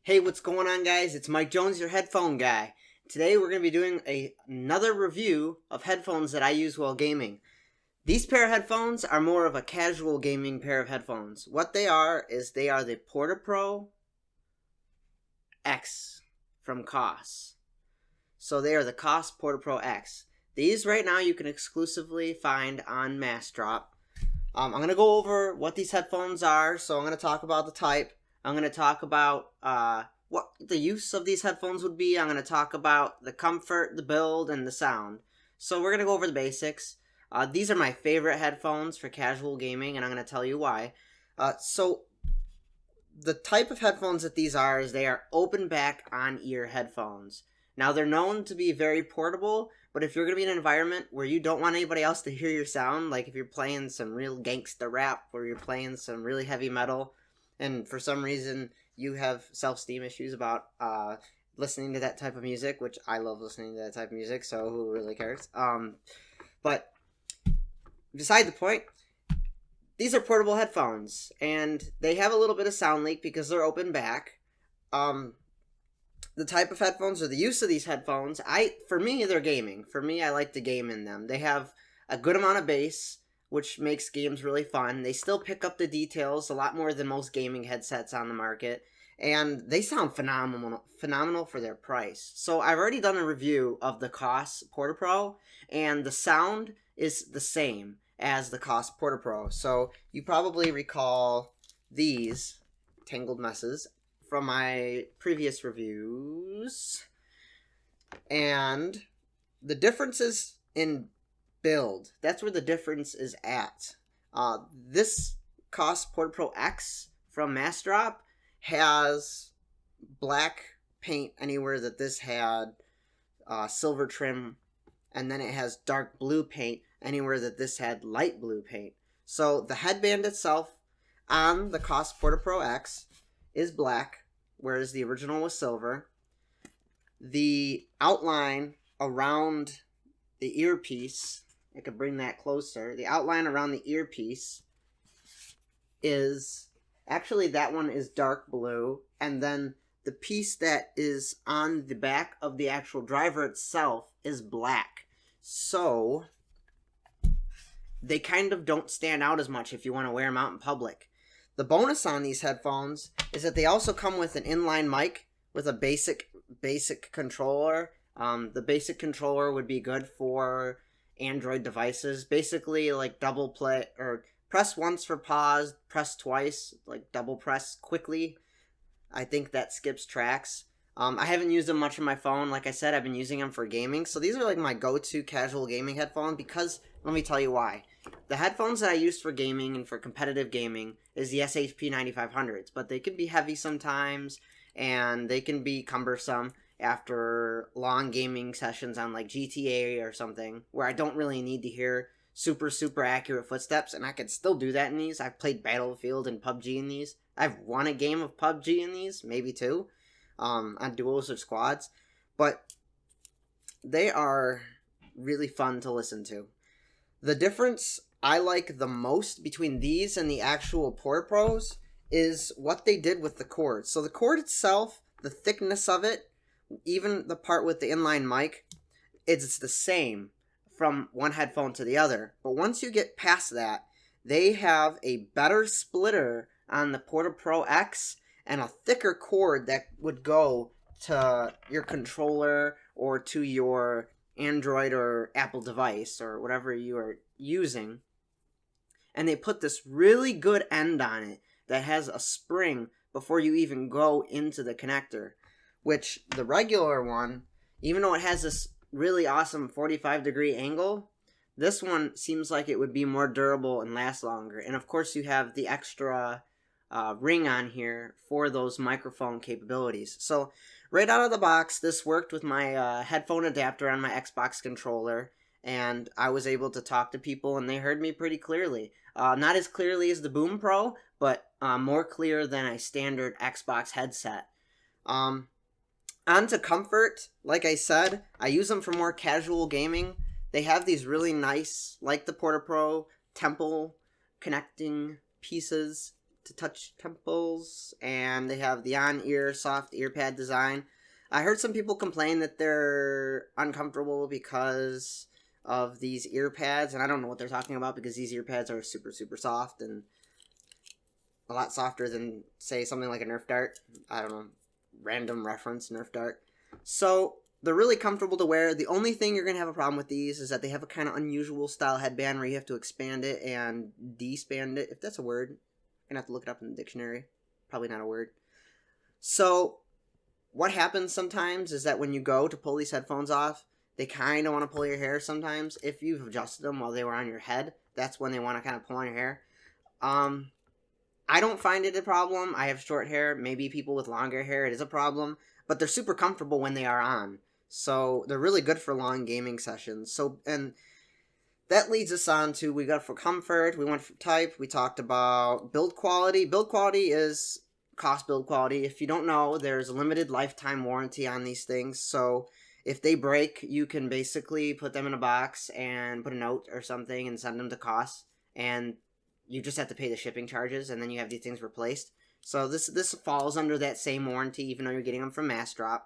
Hey, what's going on, guys? It's Mike Jones, your headphone guy. Today we're going to be doing another review of headphones that I use while gaming. These pair of headphones are more of a casual gaming pair of headphones. What they are is they are the Porta Pro X from Koss. So they are the Koss Porta Pro X. These right now you can exclusively find on Massdrop. I'm going to go over what these headphones are. So I'm going to talk about the type. I'm going to talk about what the use of these headphones would be. I'm going to talk about the comfort, the build, and the sound. So we're going to go over the basics. These are my favorite headphones for casual gaming, and I'm going to tell you why. So the type of headphones that these are is they are open back on-ear headphones. Now, they're known to be very portable, but if you're going to be in an environment where you don't want anybody else to hear your sound, like if you're playing some real gangsta rap or you're playing some really heavy metal, and for some reason you have self-esteem issues about listening to that type of music, which I love listening to that type of music, so who really cares? But beside the point, these are portable headphones, and they have a little bit of sound leak because they're open back. The type of headphones or the use of these headphones, for me, they're gaming. For me, I like to game in them. They have a good amount of bass, which makes games really fun. They still pick up the details a lot more than most gaming headsets on the market, and they sound phenomenal for their price. So I've already done a review of the Koss Porta Pro, and the sound is the same as the Koss Porta Pro. So you probably recall these tangled messes from my previous reviews, and the differences in build, that's where the difference is at. This Koss Porta Pro X from Massdrop has black paint anywhere that this had silver trim, and then it has dark blue paint anywhere that this had light blue paint. So the headband itself on the Koss Porta Pro X is black, whereas the original was silver. The outline around the earpiece, I could bring that closer. The outline around the earpiece is, actually that one is dark blue, and then the piece that is on the back of the actual driver itself is black. So they kind of don't stand out as much if you want to wear them out in public. The bonus on these headphones is that they also come with an inline mic with a basic controller. The basic controller would be good for Android devices. Basically, like double play, or press once for pause, press twice, like double press quickly. I think that skips tracks. I haven't used them much on my phone. Like I said, I've been using them for gaming. So these are like my go-to casual gaming headphone because, let me tell you why. The headphones that I use for gaming and for competitive gaming is the SHP 9500s, but they can be heavy sometimes, and they can be cumbersome after long gaming sessions on like GTA or something, where I don't really need to hear super accurate footsteps, and I can still do that in these. I've played Battlefield and PUBG in these. I've won a game of PUBG in these, maybe two, on duos or squads, but they are really fun to listen to. The difference I like the most between these and the actual Porta Pros is what they did with the cord. So the cord itself, the thickness of it, even the part with the inline mic, it's the same from one headphone to the other. But once you get past that, they have a better splitter on the Porta Pro X and a thicker cord that would go to your controller or to your Android or Apple device or whatever you are using. And they put this really good end on it that has a spring before you even go into the connector. Which the regular one, even though it has this really awesome 45-degree angle, this one seems like it would be more durable and last longer. And of course you have the extra ring on here for those microphone capabilities. So right out of the box, this worked with my headphone adapter on my Xbox controller, and I was able to talk to people and they heard me pretty clearly. Not as clearly as the Boom Pro, but more clear than a standard Xbox headset. On to comfort, like I said, I use them for more casual gaming. They have these really nice, like the Porta Pro, temple connecting pieces to touch temples, and they have the on-ear soft ear pad design. I heard some people complain that they're uncomfortable because of these ear pads, and I don't know what they're talking about because these ear pads are super, super soft and a lot softer than, say, something like a Nerf dart. I don't know, random reference, Nerf dart. So they're really comfortable to wear. The only thing you're going to have a problem with these is that they have a kind of unusual style headband where you have to expand it and despand it, if that's a word. You're going to have to look it up in the dictionary. Probably not a word. So what happens sometimes is that when you go to pull these headphones off, they kind of want to pull your hair sometimes. If you've adjusted them while they were on your head, that's when they want to kind of pull on your hair. I don't find it a problem. I have short hair. Maybe people with longer hair, it is a problem. But they're super comfortable when they are on. So they're really good for long gaming sessions. So, and that leads us on to, we got for comfort, we went for type, we talked about build quality. Build quality is Koss build quality. If you don't know, there's a limited lifetime warranty on these things. So if they break, you can basically put them in a box and put a note or something and send them to Koss. And you just have to pay the shipping charges, and then you have these things replaced. So this falls under that same warranty, even though you're getting them from Massdrop.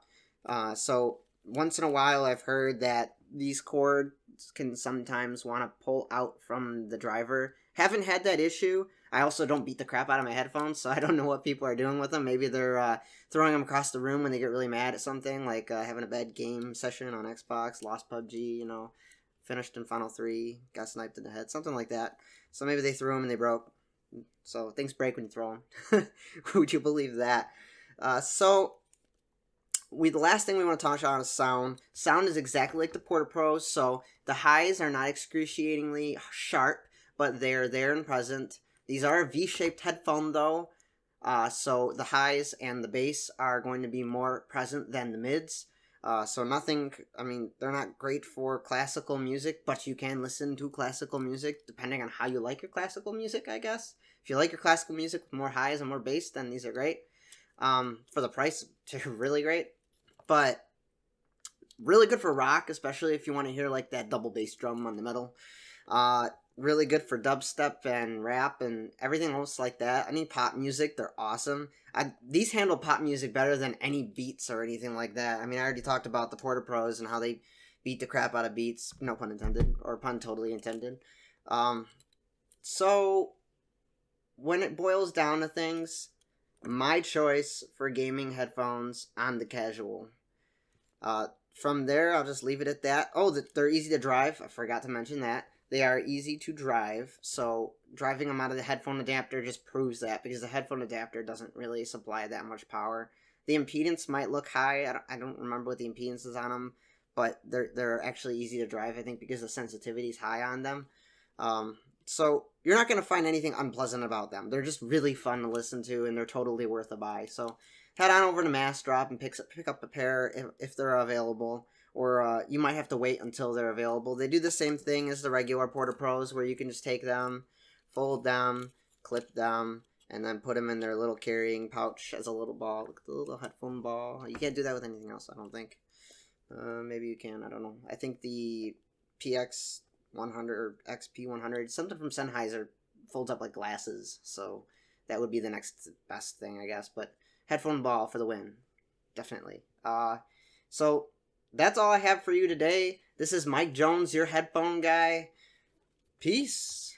So once in a while, I've heard that these cords can sometimes want to pull out from the driver. Haven't had that issue. I also don't beat the crap out of my headphones, so I don't know what people are doing with them. Maybe they're throwing them across the room when they get really mad at something, like having a bad game session on Xbox, lost PUBG, you know, finished in Final 3, got sniped in the head, something like that. So maybe they threw them and they broke. So things break when you throw them. Would you believe that? The last thing we want to talk about is sound. Sound is exactly like the Porta Pros, so the highs are not excruciatingly sharp, but they're there and present. These are a V-shaped headphone, though, so the highs and the bass are going to be more present than the mids. So nothing, I mean, they're not great for classical music, but you can listen to classical music depending on how you like your classical music, I guess. If you like your classical music with more highs and more bass, then these are great. For the price, they're really great. But really good for rock, especially if you want to hear like that double bass drum on the middle. Really good for dubstep and rap and everything else like that. Any pop music, they're awesome. These handle pop music better than any beats or anything like that. I mean, I already talked about the Porta Pros and how they beat the crap out of beats. No pun intended, or pun totally intended. So when it boils down to things, my choice for gaming headphones on the casual. From there, I'll just leave it at that. Oh, they're easy to drive. I forgot to mention that. They are easy to drive, so driving them out of the headphone adapter just proves that, because the headphone adapter doesn't really supply that much power. The impedance might look high. I don't remember what the impedance is on them, but they're actually easy to drive, I think, because the sensitivity is high on them. So you're not going to find anything unpleasant about them. They're just really fun to listen to, and they're totally worth a buy. So head on over to Massdrop and pick up a pair if they're available. Or you might have to wait until they're available. They do the same thing as the regular Porta Pros, where you can just take them, fold them, clip them, and then put them in their little carrying pouch as a little ball. Look at the little headphone ball. You can't do that with anything else, I don't think. Maybe you can, I don't know. I think the PX100 or XP100, something from Sennheiser, folds up like glasses. So that would be the next best thing, I guess. But headphone ball for the win. Definitely. So that's all I have for you today. This is Mike Jones, your headphone guy. Peace.